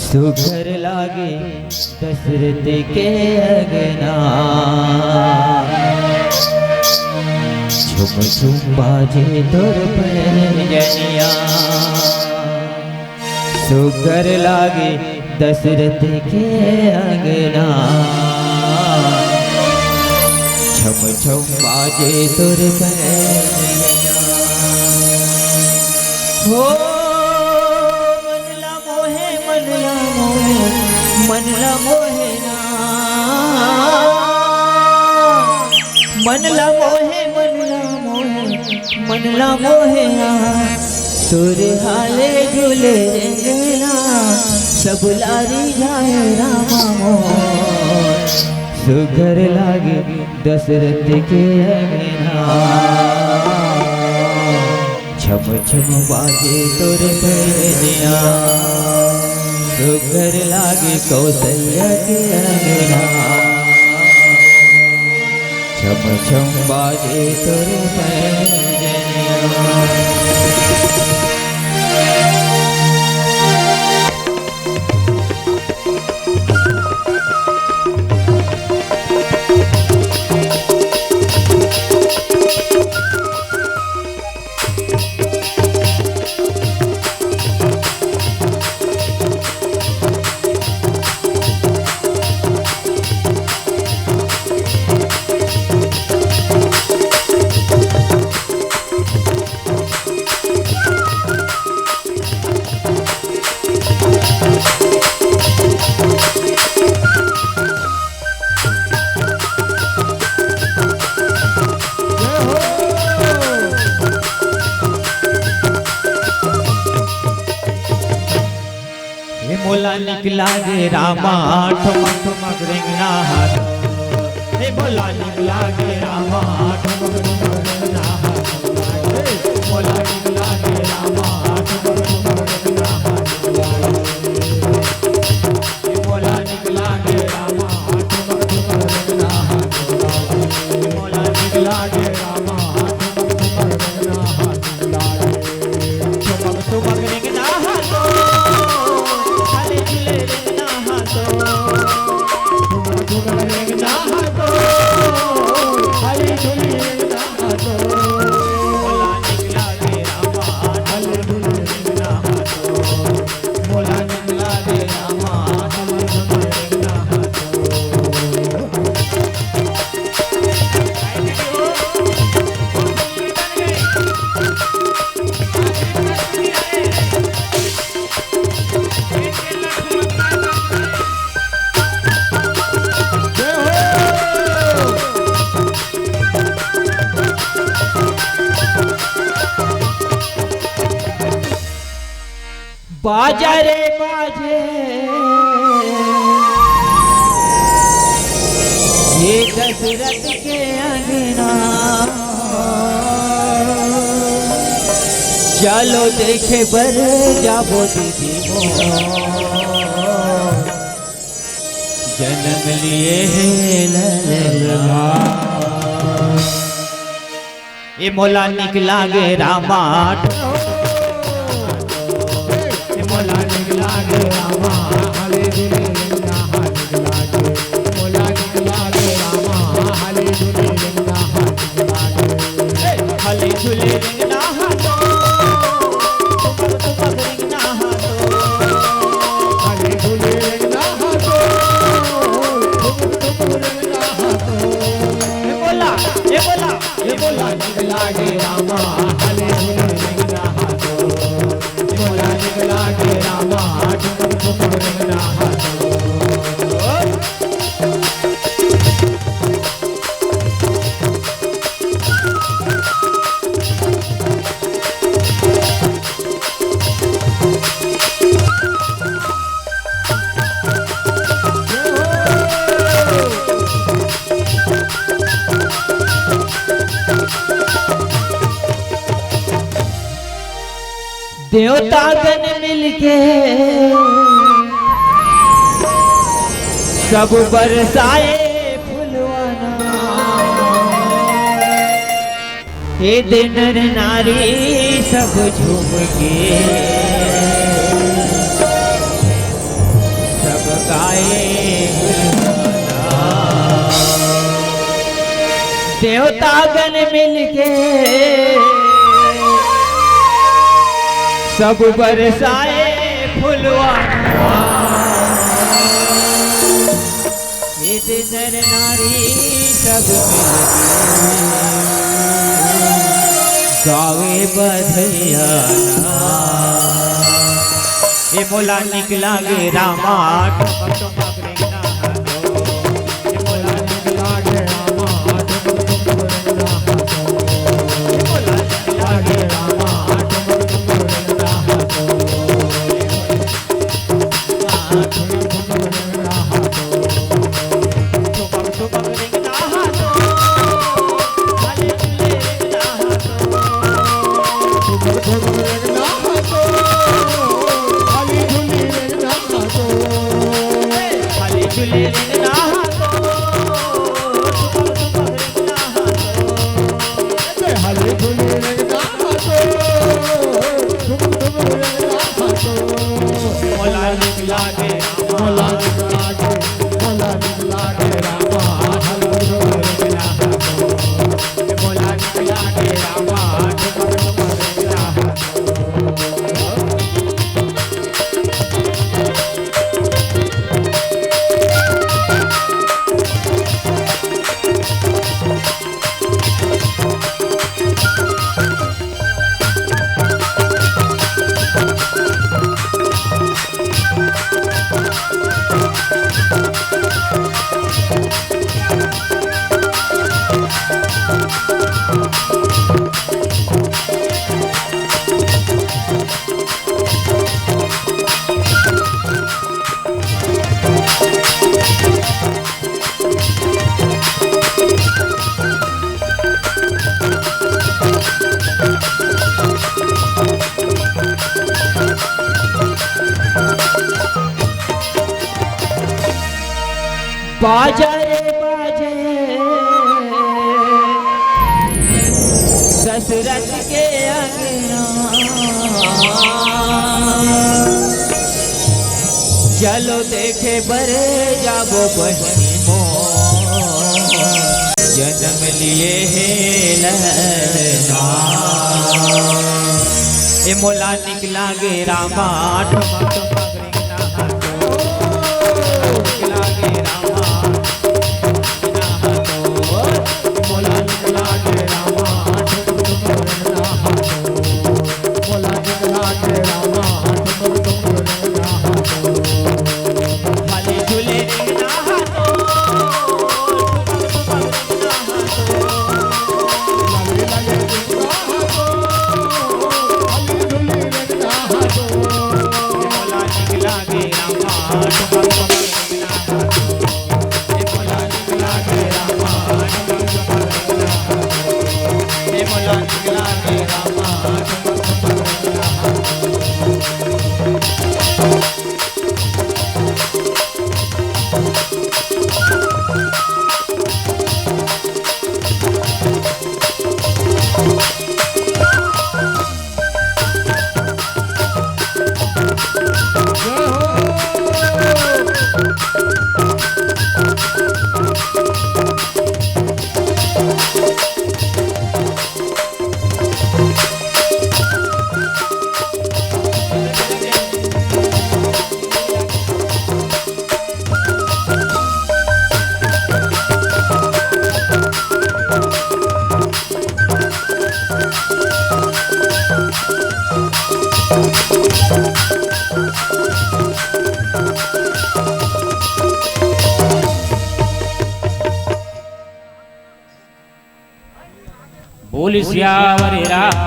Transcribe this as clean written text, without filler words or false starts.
सुघर लागे दशरथ के अगना, झुम झुम बाजे तोर पैजनिया। सुघर लागे दशरथ के अगना, झुम झुम बाजे तोर पैजनिया। हो मनला मोहे मनला मोहे ना, मनला मोहे मनला मोहे ना। तोरे हाले झूले रंगना, सब लारी जाए रामा मोर। सुघर लागे दशरथ के अगना, छम छम बाजे तोर पैजनिया। सुघर लागे कौशल्या के अगना, छम छम बाजे तोर पैजनिया। मोला निकला गे रामा ठमक ठमक रेंगना हाथ। हे मोला निकला गे रामा ठमक ठमक रेंगना हाथ। मोला निकला गे रामा ठमक ठमक रेंगना हाथ। हे मोला निकला गे रामा ठमक ठमक रेंगना हाथ। मोला निकला गे रामा ठमक ठमक रेंगना हाथ। ठमक ठमक रेंगना हाथ। बाजा रे बाजे ये दशरथ के अंगना, चलो देखे बर जाबो दीदी मोर। जन्म लिए है ललना, ये मोला निकला गे रामा। मोला निकला गे रामा हले झूले रंगना हाथ। निकला गे मोला निकला गे रामा हले झूले रंगना हाथ। निकला गे हले झूले रंगना हाथ। तुमक तुमक रंगना हाथ। हले झूले रंगना हाथ। तुमक तुमक रंगना हाथ। ये बोला निकला गे रामा हले झूले रंगना हाथ। मोला निकला गे रामा ठुमक ठुमक रंगना हाथ। देवतागण मिलके सब बरसाए फुलवाना, हे दिन नर नारी सब झूम के देवतागण मिलके सब बरसाए फुलवाना, नर नारी सब मिलके गावे बधैया। ये मोला निकला गे रामा ठुमक ठुमक रेंगना हाथों, ये मोला निकला गे रामा ठुमक ठुमक रेंगना हाथों, ये मोला निकला गे रामा ठुमक ठुमक रेंगना हाथों, ठुमक ठुमक रेंगना हाथों, ठुमक ठुमक रेंगना हाथों, भले चुले रेंगना हाथों, ठुमक ठुमक रेंगना हाथों, झूले रेंगना हाथों, ठुमक ठुमक रेंगना हाथों, हले झूले रेंगना हाथों, ठुमक ठुमक रेंगना हाथों, मोला निकला गे मोला निकला गे रामा हले झूले रेंगना हाथों, मोला निकला गे रामा ठुमक ठुमक रेंगना हाथों। बाजे बाजे दशरथ के अंगना, चलो देखे बरे जाबो बहनी मोर, जन्म लिए है ललना। ए मोला निकला गे रामा ठुमक ठुमक रेंगना हाथों, निकला गे रामा रेंगना हाथों, मोला निकला गे रामा ठुमक ठुमक रेंगना हाथों, मोला निकला गे रामा ठुमक ठुमक रेंगना हाथों, भले झूले रेंगना हाथों, ठुमक ठुमक रेंगना हाथों, लगे लगे रेंगना हाथों, भले झूले रेंगना हाथों, मोला निकला गे रामा ठुमक ठुमक रेंगना हाथों, मोला निकला गे रामा ठुमक ठुमक रेंगना हाथों, मोला निकला गे रामा ठुमक ठुमक रेंगना हाथों। बोल सियावर राम।